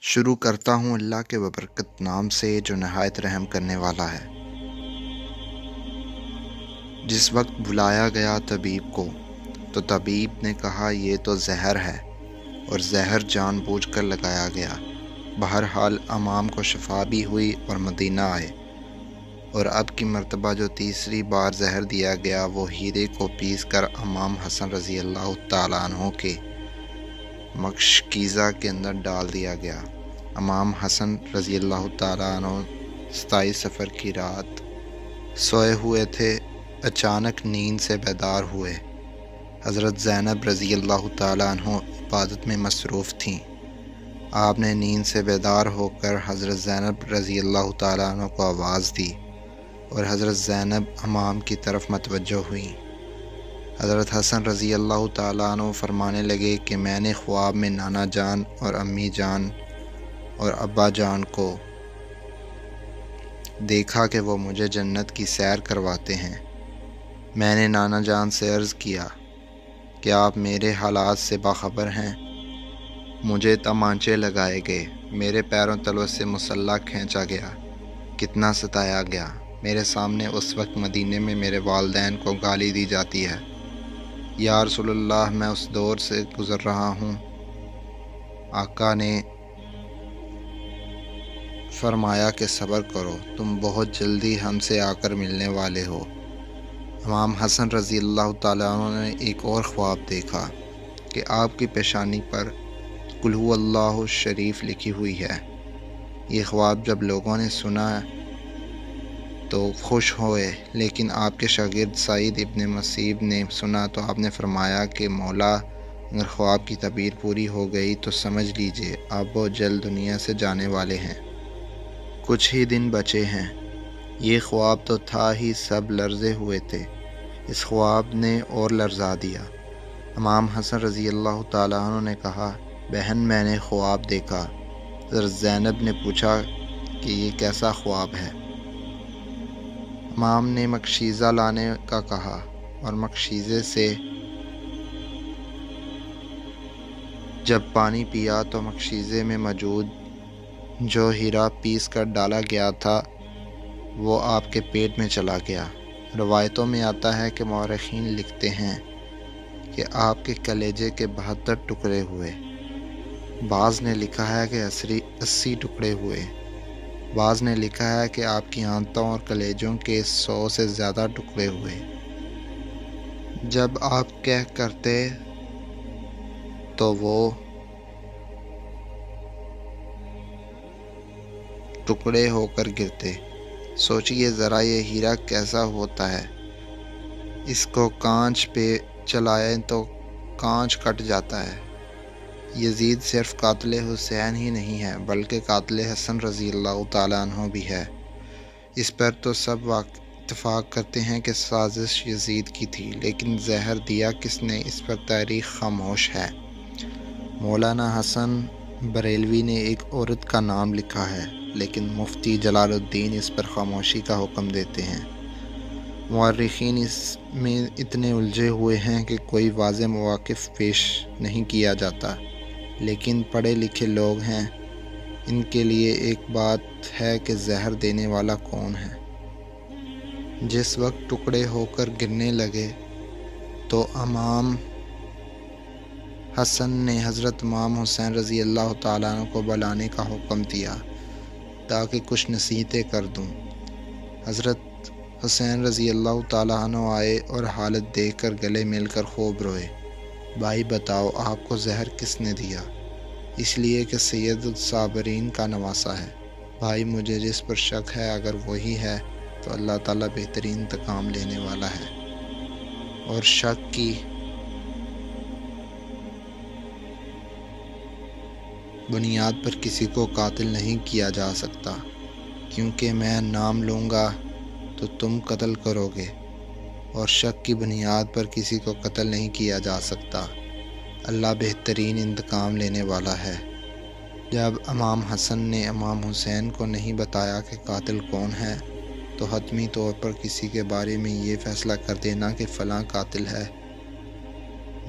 شروع کرتا ہوں اللہ کے ببرکت نام سے جو نہایت رحم کرنے والا ہے۔ جس وقت بلایا گیا طبیب کو تو طبیب نے کہا یہ تو زہر ہے، اور زہر جان بوجھ کر لگایا گیا۔ بہرحال امام کو شفا بھی ہوئی اور مدینہ آئے، اور اب کی مرتبہ جو تیسری بار زہر دیا گیا وہ ہیرے کو پیس کر امام حسن رضی اللہ تعالیٰ عنہ کے مشکیزہ کے اندر ڈال دیا گیا۔ امام حسن رضی اللہ تعالیٰ عنہ 27 صفر کی رات سوئے ہوئے تھے، اچانک نیند سے بیدار ہوئے۔ حضرت زینب رضی اللہ تعالیٰ عنہ عبادت میں مصروف تھیں۔ آپ نے نیند سے بیدار ہو کر حضرت زینب رضی اللہ تعالیٰ عنہ کو آواز دی، اور حضرت زینب امام کی طرف متوجہ ہوئیں۔ حضرت حسن رضی اللہ تعالیٰ عنہ فرمانے لگے کہ میں نے خواب میں نانا جان اور امی جان اور ابا جان کو دیکھا کہ وہ مجھے جنت کی سیر کرواتے ہیں۔ میں نے نانا جان سے عرض کیا کہ آپ میرے حالات سے باخبر ہیں۔ مجھے تمانچے لگائے گئے، میرے پیروں تلوں سے مسلح کھینچا گیا، کتنا ستایا گیا۔ میرے سامنے اس وقت مدینے میں میرے والدین کو گالی دی جاتی ہے۔ یا رسول اللہ، میں اس دور سے گزر رہا ہوں۔ آقا نے فرمایا کہ صبر کرو، تم بہت جلدی ہم سے آ کر ملنے والے ہو۔ امام حسن رضی اللہ تعالیٰ عنہ نے ایک اور خواب دیکھا کہ آپ کی پیشانی پر قل هو اللہ شریف لکھی ہوئی ہے۔ یہ خواب جب لوگوں نے سنا تو خوش ہوئے، لیکن آپ کے شاگرد سعید ابن مسیب نے سنا تو آپ نے فرمایا کہ مولا، اگر خواب کی تعبیر پوری ہو گئی تو سمجھ لیجئے آپ بہت جلد دنیا سے جانے والے ہیں، کچھ ہی دن بچے ہیں۔ یہ خواب تو تھا ہی، سب لرزے ہوئے تھے۔ اس خواب نے اور لرزا دیا۔ امام حسن رضی اللہ تعالیٰ عنہ نے کہا، بہن میں نے خواب دیکھا۔ حضرت زینب نے پوچھا کہ یہ کیسا خواب ہے؟ امام نے مشکیزہ لانے کا کہا، اور مشکیزے سے جب پانی پیا تو مشکیزے میں موجود جو ہیرا پیس کر ڈالا گیا تھا وہ آپ کے پیٹ میں چلا گیا۔ روایتوں میں آتا ہے کہ مورخین لکھتے ہیں کہ آپ کے کلیجے کے 72 ٹکڑے ہوئے۔ بعض نے لکھا ہے کہ 80 ٹکڑے ہوئے۔ بعض نے لکھا ہے کہ آپ کی آنتوں اور کلیجوں کے 100 سے زیادہ ٹکڑے ہوئے۔ جب آپ کہہ کرتے تو وہ ٹکڑے ہو کر گرتے۔ سوچئے ذرا یہ ہیرا کیسا ہوتا ہے، اس کو کانچ پہ چلائیں تو کانچ کٹ جاتا ہے۔ یزید صرف قاتل حسین ہی نہیں ہے بلکہ قاتل حسن رضی اللہ تعالیٰ عنہ بھی ہے۔ اس پر تو سب اتفاق کرتے ہیں کہ سازش یزید کی تھی، لیکن زہر دیا کس نے، اس پر تاریخ خاموش ہے۔ مولانا حسن بریلوی نے ایک عورت کا نام لکھا ہے، لیکن مفتی جلال الدین اس پر خاموشی کا حکم دیتے ہیں۔ مورخین اس میں اتنے الجھے ہوئے ہیں کہ کوئی واضح مواقف پیش نہیں کیا جاتا، لیکن پڑھے لکھے لوگ ہیں، ان کے لیے ایک بات ہے کہ زہر دینے والا کون ہے۔ جس وقت ٹکڑے ہو کر گرنے لگے تو امام حسن نے حضرت امام حسین رضی اللہ تعالیٰ عنہ کو بلانے کا حکم دیا تاکہ کچھ نصیحتیں کر دوں۔ حضرت حسین رضی اللہ تعالیٰ عنہ آئے اور حالت دیکھ کر گلے مل کر خوب روئے۔ بھائی بتاؤ، آپ کو زہر کس نے دیا؟ اس لیے کہ سید الصابرین کا نواسہ ہے۔ بھائی مجھے جس پر شک ہے اگر وہی ہے تو اللہ تعالیٰ بہترین انتقام لینے والا ہے، اور شک کی بنیاد پر کسی کو قاتل نہیں کیا جا سکتا، کیونکہ میں نام لوں گا تو تم قتل کرو گے، اور شک کی بنیاد پر کسی کو قتل نہیں کیا جا سکتا۔ اللہ بہترین انتقام لینے والا ہے۔ جب امام حسن نے امام حسین کو نہیں بتایا کہ قاتل کون ہے تو حتمی طور پر کسی کے بارے میں یہ فیصلہ کر دینا کہ فلاں قاتل ہے،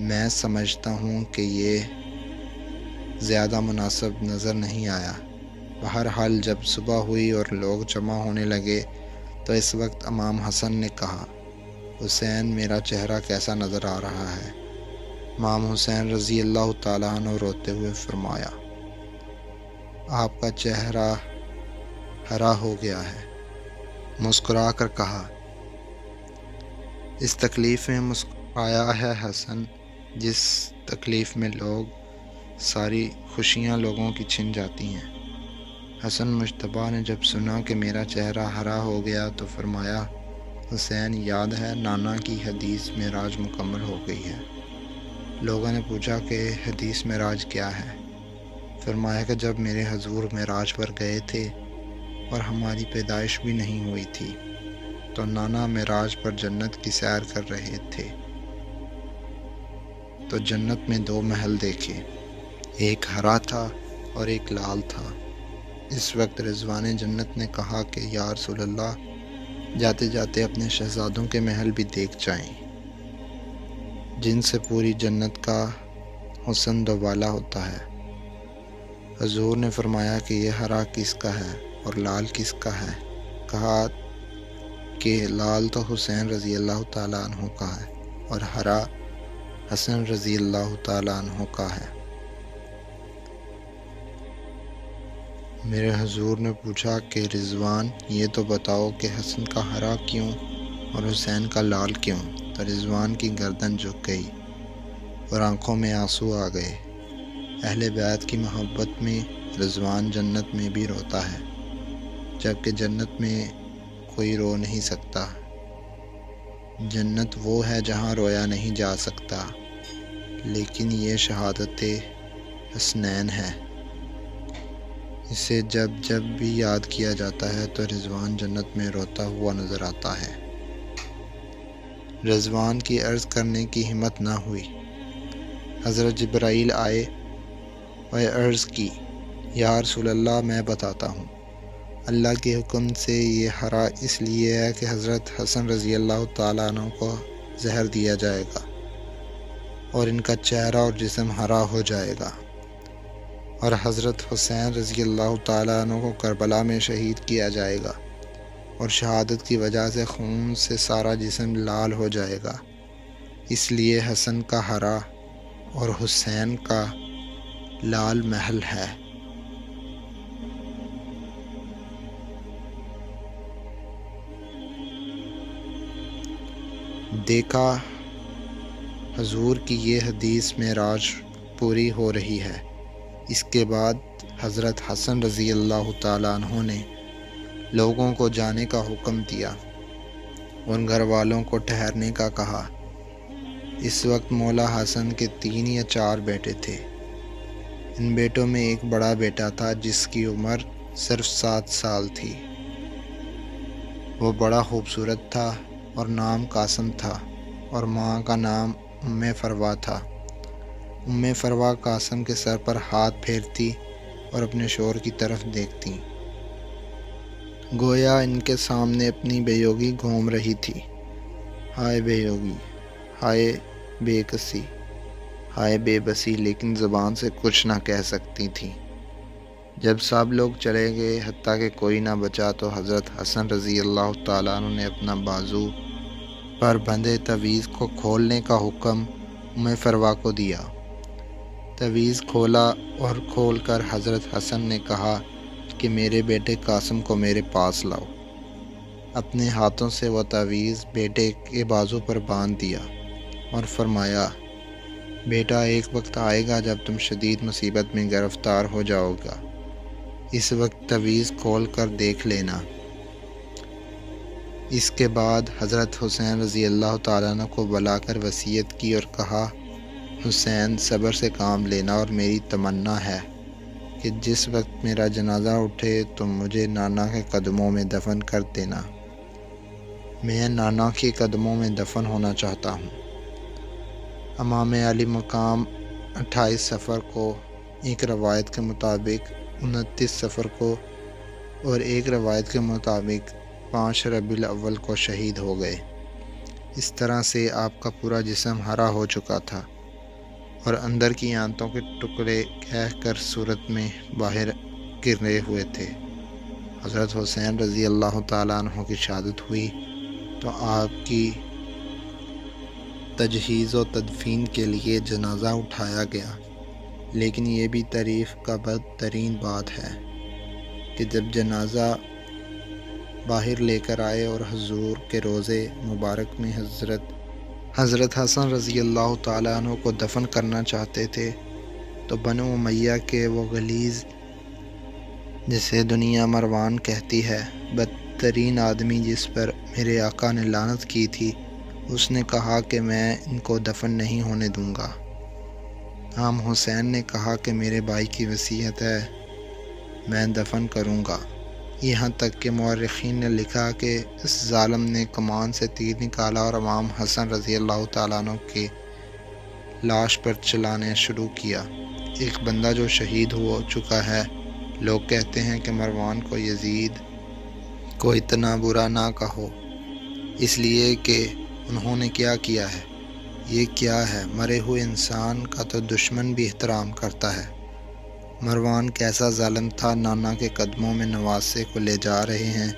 میں سمجھتا ہوں کہ یہ زیادہ مناسب نظر نہیں آیا۔ بہرحال جب صبح ہوئی اور لوگ جمع ہونے لگے تو اس وقت امام حسن نے کہا، حسین میرا چہرہ کیسا نظر آ رہا ہے؟ امام حسین رضی اللہ تعالیٰ عنہ روتے ہوئے فرمایا، آپ کا چہرہ ہرا ہو گیا ہے۔ مسکرا کر کہا، اس تکلیف میں مسکرایا ہے حسن جس تکلیف میں لوگ ساری خوشیاں لوگوں کی چھن جاتی ہیں۔ حسن مجتبیٰ نے جب سنا کہ میرا چہرہ ہرا ہو گیا تو فرمایا، حسین یاد ہے نانا کی حدیث معراج مکمل ہو گئی ہے۔ لوگوں نے پوچھا کہ حدیث معراج کیا ہے؟ فرمایا کہ جب میرے حضور معراج پر گئے تھے اور ہماری پیدائش بھی نہیں ہوئی تھی تو نانا معراج پر جنت کی سیر کر رہے تھے تو جنت میں 2 محل دیکھے، ایک ہرا تھا اور ایک لال تھا۔ اس وقت رضوان جنت نے کہا کہ یا رسول اللہ، جاتے جاتے اپنے شہزادوں کے محل بھی دیکھ جائیں جن سے پوری جنت کا حسن دوبالا ہوتا ہے۔ حضور نے فرمایا کہ یہ ہرا کس کا ہے اور لال کس کا ہے؟ کہا کہ لال تو حسین رضی اللہ تعالیٰ عنہ کا ہے اور ہرا حسن رضی اللہ تعالیٰ عنہ کا ہے۔ میرے حضور نے پوچھا کہ رضوان یہ تو بتاؤ کہ حسن کا ہرا کیوں اور حسین کا لال کیوں؟ تو رضوان کی گردن جھک گئی اور آنکھوں میں آنسو آ گئے۔ اہل بیت کی محبت میں رضوان جنت میں بھی روتا ہے، جبکہ جنت میں کوئی رو نہیں سکتا۔ جنت وہ ہے جہاں رویا نہیں جا سکتا، لیکن یہ شہادت حسنین ہے۔ اسے جب جب بھی یاد کیا جاتا ہے تو رضوان جنت میں روتا ہوا نظر آتا ہے۔ رضوان کی عرض کرنے کی ہمت نہ ہوئی۔ حضرت جبرائیل آئے اور عرض کی، یا رسول اللہ میں بتاتا ہوں، اللہ کے حکم سے یہ ہرا اس لیے ہے کہ حضرت حسن رضی اللہ تعالیٰ عنہ کو زہر دیا جائے گا اور ان کا چہرہ اور جسم ہرا ہو جائے گا، اور حضرت حسین رضی اللہ تعالیٰ عنہ کو کربلا میں شہید کیا جائے گا اور شہادت کی وجہ سے خون سے سارا جسم لال ہو جائے گا۔ اس لیے حسن کا ہرا اور حسین کا لال محل ہے۔ دیکھا حضور کی یہ حدیث معراج پوری ہو رہی ہے۔ اس کے بعد حضرت حسن رضی اللہ تعالیٰ عنہ نے لوگوں کو جانے کا حکم دیا اور گھر والوں کو ٹھہرنے کا کہا۔ اس وقت مولا حسن کے 3 یا 4 بیٹے تھے۔ ان بیٹوں میں ایک بڑا بیٹا تھا جس کی عمر صرف 7 سال تھی۔ وہ بڑا خوبصورت تھا اور نام قاسم تھا اور ماں کا نام ام فروا تھا۔ ام فروا قاسم کے سر پر ہاتھ پھیرتی اور اپنے شوہر کی طرف دیکھتی، گویا ان کے سامنے اپنی بیوگی گھوم رہی تھی۔ ہائے بیوگی، ہائے بے کسی، ہائے بے بسی، لیکن زبان سے کچھ نہ کہہ سکتی تھی۔ جب سب لوگ چلے گئے حتیٰ کہ کوئی نہ بچا تو حضرت حسن رضی اللہ تعالیٰ عنہ نے اپنا بازو پر بندھے تعویذ کو کھولنے کا حکم ام فروا کو دیا۔ تعویذ کھولا اور کھول کر حضرت حسن نے کہا کہ میرے بیٹے قاسم کو میرے پاس لاؤ۔ اپنے ہاتھوں سے وہ تعویذ بیٹے کے بازو پر باندھ دیا اور فرمایا، بیٹا ایک وقت آئے گا جب تم شدید مصیبت میں گرفتار ہو جاؤ گا، اس وقت تعویذ کھول کر دیکھ لینا۔ اس کے بعد حضرت حسین رضی اللہ تعالیٰ عنہ کو بلا کر وصیت کی اور کہا، حسین صبر سے کام لینا اور میری تمنا ہے کہ جس وقت میرا جنازہ اٹھے تم مجھے نانا کے قدموں میں دفن کر دینا۔ میں نانا کے قدموں میں دفن ہونا چاہتا ہوں۔ امام علی مقام 28 صفر کو، ایک روایت کے مطابق 29 صفر کو اور ایک روایت کے مطابق 5 ربیع الاول کو شہید ہو گئے۔ اس طرح سے آپ کا پورا جسم ہرا ہو چکا تھا اور اندر کی آنتوں کے ٹکڑے کہہ کر صورت میں باہر گرے ہوئے تھے۔ حضرت حسین رضی اللہ تعالیٰ عنہ کی شہادت ہوئی تو آپ کی تجہیز و تدفین کے لیے جنازہ اٹھایا گیا، لیکن یہ بھی تعریف کا بدترین بات ہے کہ جب جنازہ باہر لے کر آئے اور حضور کے روضے مبارک میں حضرت حسن رضی اللہ تعالیٰ عنہ کو دفن کرنا چاہتے تھے تو بنو امیہ کے وہ غلیظ، جسے دنیا مروان کہتی ہے، بدترین آدمی جس پر میرے آقا نے لعنت کی تھی، اس نے کہا کہ میں ان کو دفن نہیں ہونے دوں گا۔ امام حسین نے کہا کہ میرے بھائی کی وصیت ہے، میں دفن کروں گا۔ یہاں تک کہ مورخین نے لکھا کہ اس ظالم نے کمان سے تیر نکالا اور امام حسن رضی اللہ تعالیٰ عنہ کی لاش پر چلانے شروع کیا۔ ایک بندہ جو شہید ہو چکا ہے، لوگ کہتے ہیں کہ مروان کو یزید کو اتنا برا نہ کہو، اس لیے کہ انہوں نے کیا کیا ہے۔ یہ کیا ہے؟ مرے ہوئے انسان کا تو دشمن بھی احترام کرتا ہے۔ مروان کیسا ظالم تھا، نانا کے قدموں میں نواسے کو لے جا رہے ہیں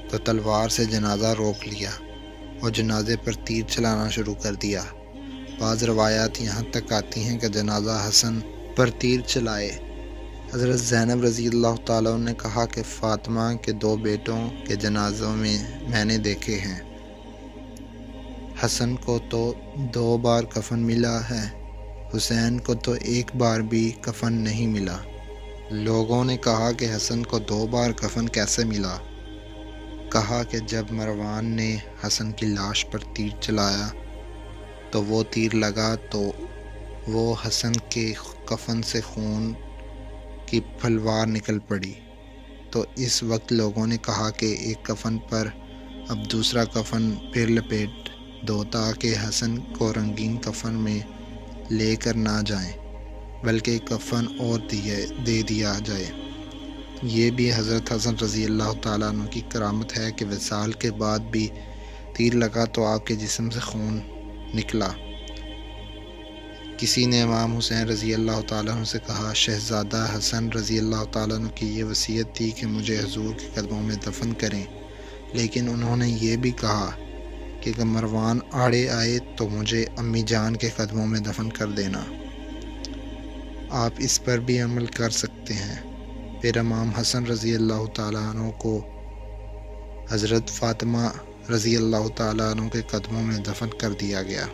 تو تلوار سے جنازہ روک لیا اور جنازے پر تیر چلانا شروع کر دیا۔ بعض روایات یہاں تک آتی ہیں کہ جنازہ حسن پر تیر چلائے۔ حضرت زینب رضی اللہ تعالیٰ نے کہا کہ فاطمہ کے 2 بیٹوں کے جنازوں میں نے دیکھے ہیں۔ حسن کو تو 2 بار کفن ملا ہے، حسین کو تو 1 بار بھی کفن نہیں ملا۔ لوگوں نے کہا کہ حسن کو 2 بار کفن کیسے ملا؟ کہا کہ جب مروان نے حسن کی لاش پر تیر چلایا تو وہ تیر لگا تو وہ حسن کے کفن سے خون کی پھلوار نکل پڑی، تو اس وقت لوگوں نے کہا کہ ایک کفن پر اب دوسرا کفن پھر لپیٹ دو تاکہ حسن کو رنگین کفن میں لے کر نہ جائیں بلکہ کفن اور دے دیا جائے۔ یہ بھی حضرت حسن رضی اللہ تعالیٰ عنہ کی کرامت ہے کہ وصال کے بعد بھی تیر لگا تو آپ کے جسم سے خون نکلا۔ کسی نے امام حسین رضی اللہ تعالیٰ عنہ سے کہا، شہزادہ حسن رضی اللہ تعالیٰ عنہ کی یہ وصیت تھی کہ مجھے حضور کے قدموں میں دفن کریں، لیکن انہوں نے یہ بھی کہا کہ اگر مروان آڑے آئے تو مجھے امی جان کے قدموں میں دفن کر دینا۔ آپ اس پر بھی عمل کر سکتے ہیں۔ پھر امام حسن رضی اللہ تعالیٰ عنہ کو حضرت فاطمہ رضی اللہ تعالیٰ عنہ کے قدموں میں دفن کر دیا گیا۔